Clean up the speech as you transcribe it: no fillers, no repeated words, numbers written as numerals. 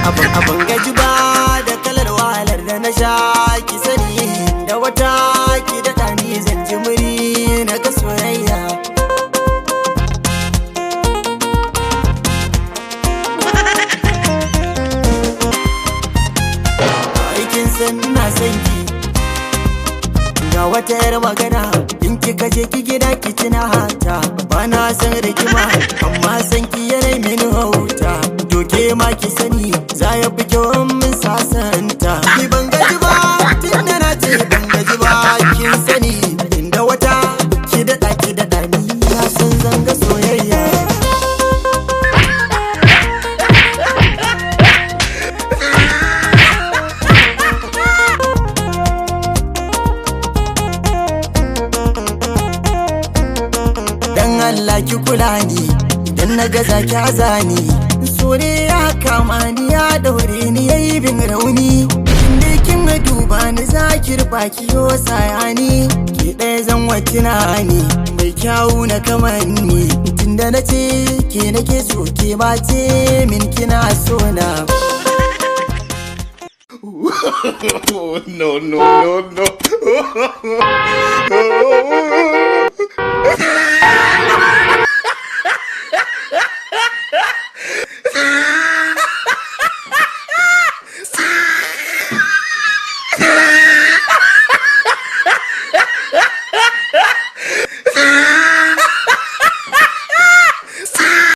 abin gaji ba da kalar wahalar da na sha ki sani da wata ki daɗa ni zan ji muri na ga soyayya. Aikin san ina son ki ga wata yar magana in kika je ki gida ki tuna hata ba na san rigima amma san ki yana mini hauta doke ma ki sani za ya fi kyau min sasanta. Ni ban gaji ba tun da na ce ban gaji ba kin sani inda wata ki daɗa ni na san zanga soyayya. Allah ki kula ni idan na gaza ki azani sore ya kama ni ya daure ni yayi bin rauni inda kin duba ni zakir baki yo sayani ke ɗaya zan watina ni mai kyawu na kamanni tunda na ce ke nake so ke ba ce min kina so na. No.